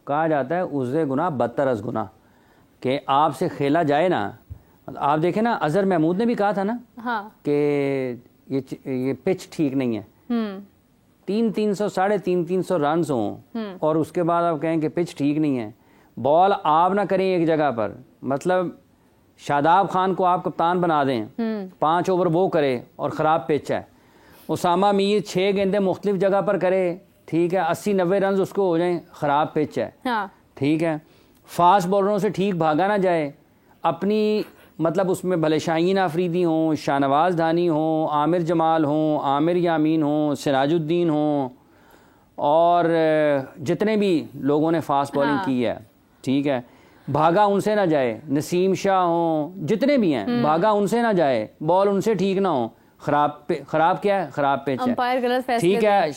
कहा जाता है उज़्रे गुनाह बदतर अज़ गुनाह, कि आपसे खेला जाए ना। आप देखें ना, अजहर महमूद ने भी कहा था ना कि ये पिच ठीक नहीं है। 300 साढ़े 300 रन हों और उसके बाद आप कहें कि पिच ठीक नहीं है, बॉल आप ना करें एक जगह पर, मतलब शादाब खान को आप कप्तान बना दें, 5 ओवर वो करे और ख़राब पिच है। उसामा मीर 6 गेंदें मुख्तलिफ जगह पर करे, ठीक है, 80-90 रन उसको हो जाएं, ख़राब पिच है, ठीक है। फास्ट बॉलरों से ठीक भागा ना जाए, अपनी मतलब उसमें भले शाहीन आफरीदी हों, शाहनवाज धानी हों, आमिर जमाल हों, आमिर यामीन हों, सिराजुद्दीन हों, और जितने भी लोगों ने फास्ट बॉलिंग की है, ठीक है, भागा उनसे ना जाए। नसीम शाह हों, जितने भी हैं, भागा उनसे ना जाए, बॉल उनसे ठीक ना हो, खराब क्या है, खराब पिच है, ठीक है।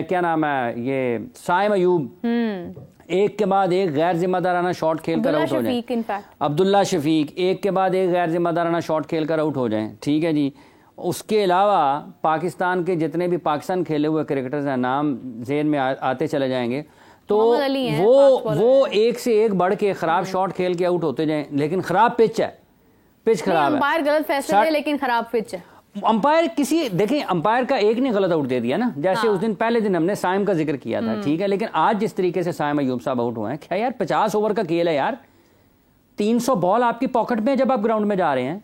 क्या नाम है ये, साइम अयूब एक के बाद एक गैर जिम्मेदाराना शॉट खेल कर आउट हो जाए। अब्दुल्ला शफीक एक के बाद एक गैर जिम्मेदाराना शॉट खेल कर आउट हो जाए, ठीक है जी। उसके अलावा पाकिस्तान के जितने भी पाकिस्तान खेले हुए क्रिकेटर्स हैं, नाम जेहन में आते चले जाएंगे, तो वो एक से एक बढ़ के खराब शॉट खेल के आउट होते जाएं, लेकिन खराब पिच है, पिच खराब है, अंपायर गलत फैसला ले, लेकिन खराब पिच है। अंपायर देखें, अंपायर का एक ने गलत आउट दे दिया ना, जैसे उस दिन पहले दिन हमने साइम का जिक्र किया था, ठीक है, लेकिन आज जिस तरीके से साइम अयूब साहब आउट हुए हैं, क्या यार 50 ओवर का खेल है यार, 300 बॉल आपकी पॉकेट में जब आप ग्राउंड में जा रहे हैं,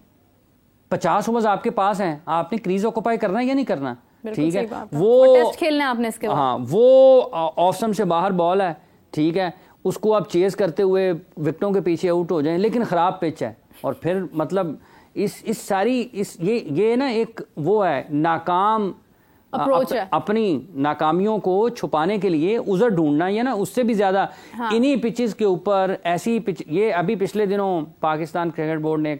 50 ओवर आपके पास हैं, आपने क्रीज ऑक्यूपाई करना है या नहीं करना, ठीक है। वो टेस्ट खेलना आपने इसके बाद, हाँ, वो ऑफ से बाहर बॉल है, ठीक है, उसको आप चेस करते हुए विकेटों के पीछे आउट हो जाएं, लेकिन खराब पिच है। और फिर मतलब इस सारी ये ना एक वो है नाकाम अप्रोच है, अपनी नाकामियों को छुपाने के लिए उज़र ढूंढना, या ना उससे भी ज्यादा इन्हीं पिचेस के ऊपर ऐसी पिच। ये अभी पिछले दिनों पाकिस्तान क्रिकेट बोर्ड ने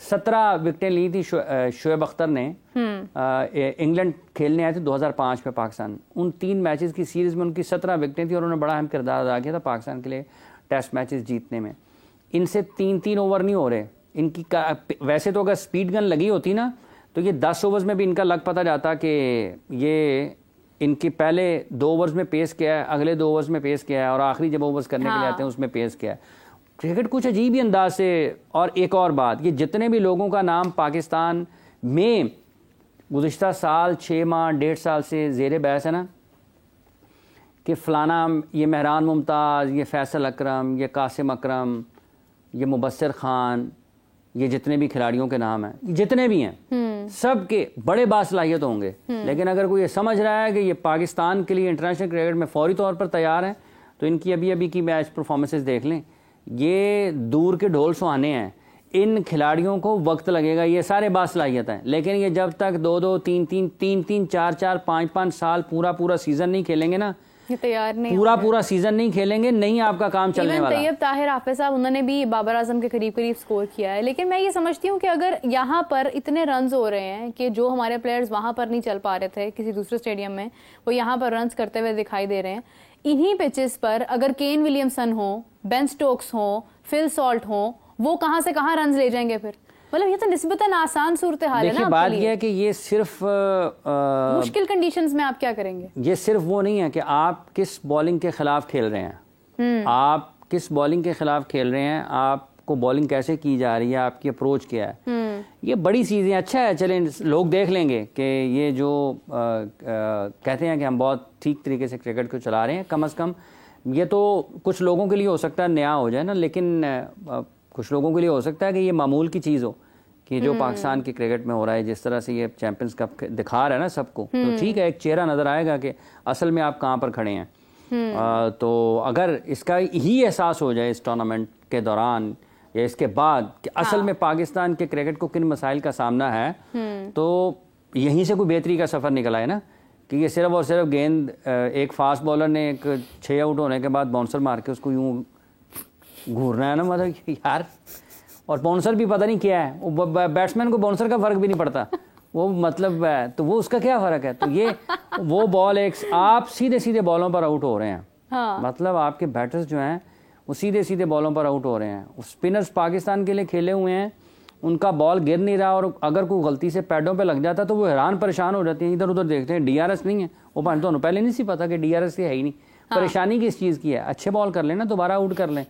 17 विकेटें ली थी, शोएब अख्तर ने, इंग्लैंड खेलने आए थे 2005 में पाकिस्तान, उन 3 मैचेस की सीरीज में उनकी 17 विकेटें थी और उन्होंने बड़ा अहम किरदार अदा किया था पाकिस्तान के लिए टेस्ट मैचेस जीतने में। इनसे 3-3 ओवर नहीं हो रहे इनकी, वैसे तो अगर स्पीड गन लगी होती ना तो ये 10 ओवर्स में भी इनका लग पता जाता कि ये इनके पहले 2 ओवर्स में पेस किया है, अगले 2 ओवर्स में पेस किया है, और आखिरी जब ओवर्स करने के लिए आते हैं उसमें पेस किया है। क्रिकेट कुछ अजीब ही अंदाज से। और एक और बात, ये जितने भी लोगों का नाम पाकिस्तान में गुज़िश्ता साल 6 माह 1.5 साल से ज़ेरे बहस है ना, कि फ़लाना ये महरान मुमताज़, ये फैसल अकरम, ये कासिम अकरम, ये मुबस्सिर खान, ये जितने भी खिलाड़ियों के नाम हैं, जितने भी हैं, सब के बड़े बासलाहियत होंगे, लेकिन अगर कोई ये समझ रहा है कि ये पाकिस्तान के लिए इंटरनेशनल क्रिकेट में फौरी तौर पर तैयार हैं, तो इनकी अभी की मैच परफॉर्मेंसेस देख लें। ये दूर के ढोल सुहाने हैं, इन खिलाड़ियों को वक्त लगेगा, ये सारे बासलाहियत हैं, लेकिन ये जब तक 2-2, 3-3, 4-4, 5-5 साल पूरा सीजन नहीं खेलेंगे ना, ये तैयार नहीं, पूरा सीजन नहीं खेलेंगे, नहीं आपका काम चलने वाला। तैयब ताहिर हाफिज साहब, उन्होंने भी बाबर आजम के करीब स्कोर किया है, लेकिन मैं ये समझती हूँ कि अगर यहाँ पर इतने रन्स हो रहे हैं कि जो हमारे प्लेयर्स वहाँ पर नहीं चल पा रहे थे किसी दूसरे स्टेडियम में, वो यहाँ पर रन्स करते हुए दिखाई दे रहे हैं। इन्हीं पिचेस पर अगर केन विलियमसन हो, बेन स्टोक्स हो, फिल सॉल्ट हो, वो कहाँ से कहाँ रन्स ले जाएंगे फिर? मतलब ये तो निस्बतन आसान सूरत हाल है ना। बात यह है कि ये सिर्फ मुश्किल कंडीशंस में आप क्या करेंगे, ये सिर्फ वो नहीं है कि आप किस बॉलिंग के खिलाफ खेल रहे हैं, आप किस बॉलिंग के खिलाफ खेल रहे हैं, आपको बॉलिंग कैसे की जा रही है, आपकी अप्रोच क्या है, ये बड़ी चीज़ें। अच्छा है, चलें लोग देख लेंगे कि ये जो कहते हैं कि हम बहुत ठीक तरीके से क्रिकेट को चला रहे हैं, कम अज़ कम ये तो कुछ लोगों के लिए हो सकता है नया हो जाए ना, लेकिन कुछ लोगों के लिए हो सकता है कि ये मामूल की चीज़ हो कि जो पाकिस्तान के क्रिकेट में हो रहा है, जिस तरह से ये चैंपियंस कप दिखा रहा है ना सबको, तो ठीक है, एक चेहरा नज़र आएगा कि असल में आप कहाँ पर खड़े हैं। तो अगर इसका ही एहसास हो जाए इस टूर्नामेंट के दौरान या इसके बाद कि असल में पाकिस्तान के क्रिकेट को किन मसाइल का सामना है, तो यहीं से कोई बेहतरी का सफ़र निकला है ना, कि ये सिर्फ और सिर्फ गेंद एक फास्ट बॉलर ने एक 6 आउट होने के बाद बाउंसर मार के उसको यूँ घूरना है ना, मतलब यार, और बाउंसर भी पता नहीं क्या है, वो बैट्समैन को बाउंसर का फ़र्क भी नहीं पड़ता, वो मतलब तो वो उसका क्या फ़र्क है। तो ये वो बॉल एक आप सीधे बॉलों पर आउट हो रहे हैं, मतलब आपके बैटर्स जो हैं वो सीधे बॉलों पर आउट हो रहे हैं। स्पिनर्स पाकिस्तान के लिए खेले हुए हैं, उनका बॉल गिर नहीं रहा और अगर कोई गलती से पैडों पे लग जाता तो वो हैरान परेशान हो जाते हैं, इधर उधर देखते हैं डीआरएस नहीं है, वो तो पहले नहीं सी पता कि डीआरएस है ही नहीं। परेशानी किस चीज़ की है, अच्छे बॉल कर लेना, दोबारा आउट कर लें।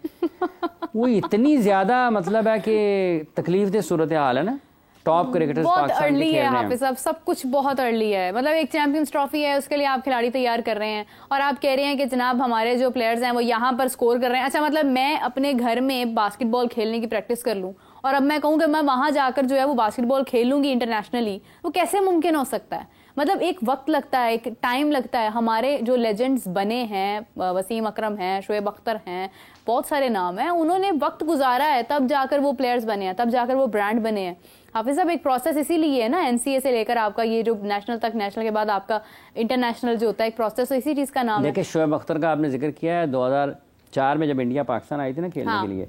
वो इतनी ज़्यादा मतलब है कि तकलीफ दे सूरत हाल है ना, टॉप क्रिकेटर्स बहुत पाकिस्तान अर्ली के है खेल रहे हाफिज साहब, सब कुछ बहुत अर्ली है। मतलब एक चैंपियंस ट्रॉफी है, उसके लिए आप खिलाड़ी तैयार कर रहे हैं और आप कह रहे हैं कि जनाब हमारे जो प्लेयर्स हैं वो यहाँ पर स्कोर कर रहे हैं। अच्छा, मतलब मैं अपने घर में बास्केटबॉल खेलने की प्रैक्टिस कर लूँ और अब मैं कहूँ कि मैं वहां जाकर जो है वो बास्केटबॉल खेलूंगी इंटरनेशनली, वो कैसे मुमकिन हो सकता है? मतलब एक वक्त लगता है, एक टाइम लगता है। हमारे जो लेजेंड्स बने हैं, वसीम अकरम हैं, शोएब अख्तर हैं, बहुत सारे नाम हैं, उन्होंने वक्त गुजारा है, तब जाकर वो प्लेयर्स बने हैं, तब जाकर वो ब्रांड बने हैं। हाफिज साहब, एक प्रोसेस इसीलिए है ना, एनसीए से लेकर आपका ये जो नेशनल तक, नेशनल के बाद आपका इंटरनेशनल जो होता है, एक प्रोसेस, तो इसी चीज़ का नाम है। देखिए, शोएब अख्तर का आपने जिक्र किया है, 2004 में जब इंडिया पाकिस्तान आई थी ना खेलने के लिए,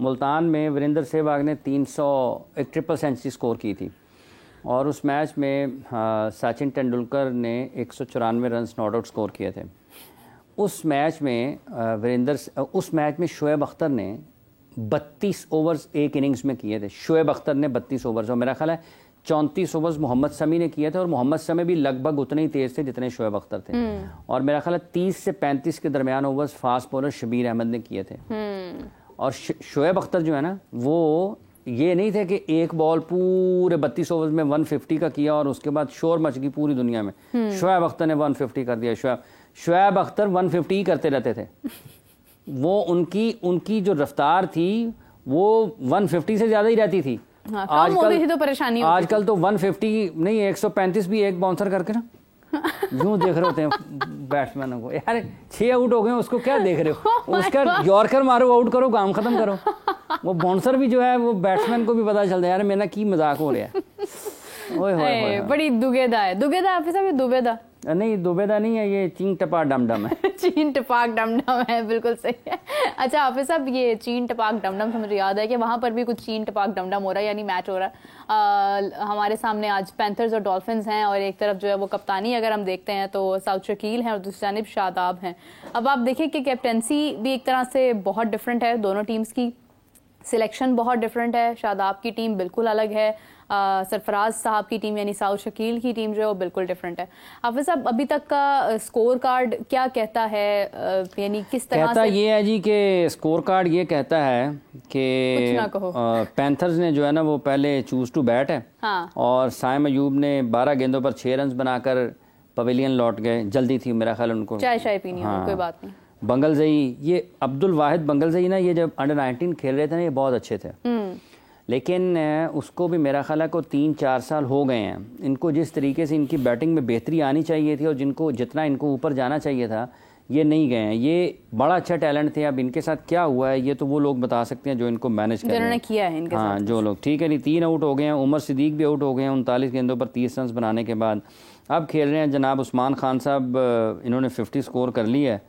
मुल्तान में वीरेंद्र सहवाग ने 301 ट्रिपल सेंचुरी स्कोर की थी और उस मैच में सचिन तेंदुलकर ने 194 रन नॉट आउट स्कोर किए थे। उस मैच में शोएब अख्तर ने 32 ओवर्स एक इनिंग्स में किए थे। शोएब अख्तर ने 32 ओवर्स, और मेरा ख्याल है 34 ओवर्स मोहम्मद शमी ने किए थे, और मोहम्मद शमी भी लगभग उतने ही तेज थे जितने शोएब अख्तर थे। और मेरा ख्याल है 30 से 35 के दरमियान overs fast bowler Shabir Ahmed ने किए थे। और शोएब अख्तर जो है ना, वो ये नहीं थे कि एक बॉल पूरे 32 ओवर्स में 150 का किया और उसके बाद शोर मच गई पूरी दुनिया में। शोएब अख्तर ने 150 कर दिया। शोएब अख्तर 150 ही करते रहते थे। वो उनकी जो रफ्तार थी वो 150 से ज्यादा ही रहती थी। आजकल तो 150 नहीं, 135 भी एक बाउंसर करके ना यूं देख रहे होते हैं बैट्समैनों को, यार 6 आउट हो गए, उसको क्या देख रहे हो, उसका यॉर्कर मारो, आउट करो, काम खत्म करो। वो बाउंसर भी जो है वो बैट्समैन को भी पता चलता है यार मेरा की मजाक हो रहा है। ओए बड़ी दुबेदा है। दुबेदा आपके साथ, ये दुबेदा नहीं, दुबेदा नहीं है, ये चीन टपाक डमडम है। चीन टपाक डमडम है, बिल्कुल सही है। अच्छा हाफिज साहब, ये चीन टपाक डमडम से मुझे याद है कि वहाँ पर भी कुछ चीन टपाक डमडम हो रहा है, यानी मैच हो रहा है। हमारे सामने आज पैंथर्स और डॉल्फिन्स हैं, और एक तरफ जो है वो कप्तानी अगर हम देखते हैं तो साउथ शकील हैं और दूसरी जानिब शादाब हैं। अब आप देखिए कि कैप्टनसी भी एक तरह से बहुत डिफरेंट है, दोनों टीम्स की सिलेक्शन बहुत डिफरेंट है। शादाब की टीम बिल्कुल अलग है, सरफराज साहब की टीम यानी साउथ शकील की टीम जो है वो बिल्कुल डिफरेंट है। हाफिज साहब, अभी तक का स्कोर कार्ड क्या कहता है, यानी किस तरह कहता से? ये है जी कि स्कोर कार्ड ये कहता है कि पैंथर्स ने जो है ना वो पहले चूज टू बैट है। हाँ। और साइम अयूब ने 12 गेंदों पर 6 रन बनाकर पवेलियन लौट गए, जल्दी थी मेरा ख्याल उनको, चाय शाय पीनी। हाँ। कोई बात नहीं। बंगलजई, ये अब्दुल वाहिद बंगलजई ना, ये जब अंडर 19 खेल रहे थे ना, ये बहुत अच्छे थे, लेकिन उसको भी मेरा ख्याल है को 3-4 साल हो गए हैं। इनको जिस तरीके से इनकी बैटिंग में बेहतरी आनी चाहिए थी और जितना इनको ऊपर जाना चाहिए था, ये नहीं गए हैं। ये बड़ा अच्छा टैलेंट थे, अब इनके साथ क्या हुआ है ये तो वो लोग बता सकते हैं जो इनको मैनेज कर रहे हैं, किया है इनके साथ। हाँ, जो लोग, ठीक है नहीं, 3 आउट हो गए हैं। उमर सिद्दीक भी आउट हो गए हैं 39 गेंदों पर 30 रन बनाने के बाद। अब खेल रहे हैं जनाब उस्मान खान साहब, इन्होंने 50 स्कोर कर लिया है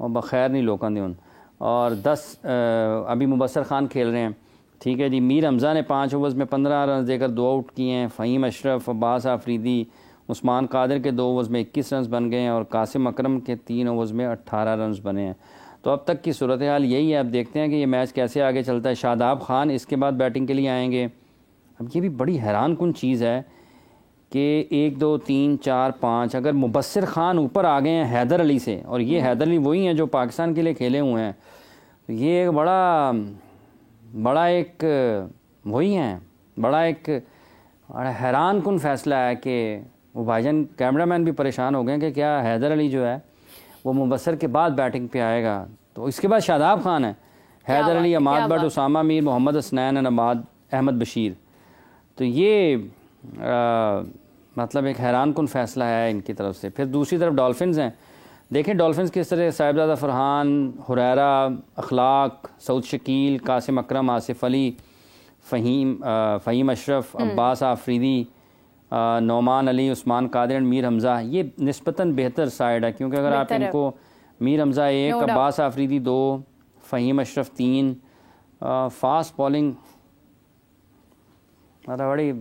और बखैर नहीं लोकां दे, और 10 अभी मुबस्सर खान खेल रहे हैं, ठीक है जी। मीर हमज़ा ने 5 ओवर्स में 15 रन देकर 2 आउट किए हैं। फ़हीम अशरफ, अब्बास आफरीदी, उस्मान कादिर के 2 ओवर्स में 21 रन बन गए हैं और कासिम अकरम के 3 ओवर्स में 18 रन बने हैं। तो अब तक की सूरत हाल यही है। अब देखते हैं कि ये मैच कैसे आगे चलता है। शादाब खान इसके बाद बैटिंग के लिए आएंगे। अब ये भी बड़ी हैरान कुन चीज़ है कि 1, 2, 3, 4, 5 अगर मुबस्सिर खान ऊपर आ गए हैं हैदर अली से, और ये हैदर अली वही हैं जो पाकिस्तान के लिए खेले हुए हैं, तो ये एक बड़ा एक वही हैं, बड़ा एक हैरान कुन फैसला है कि वो भाईजान कैमरामैन भी परेशान हो गए कि क्या हैदर अली जो है वो मुबस्सिर के बाद बैटिंग पे आएगा। तो इसके बाद शादाब खान है, हैदर अली, अमाद बट, उसामा मीर, मोहम्मद हसनैन और अमाद अहमद बशीर। तो ये मतलब एक हैरान कुन फैसला है इनकी तरफ से। फिर दूसरी तरफ डॉल्फिन्स हैं, देखें डॉल्फिन्स किस तरह, साहिबजादा फरहान, हुरैरा, अखलाक, सऊद शकील, कासिम अकरम, आसिफ अली, फ़हीम अशरफ, अब्बास आफरीदी, नौमान अली, उस्मान कादिर, मीर हमज़ा। ये निस्बतन बेहतर साइड है, क्योंकि अगर आप इनको मीर हमज़ा 1, अब्बास आफरीदी 2, फ़हीम अशरफ 3, फास्ट बॉलिंग, मतलब बड़ी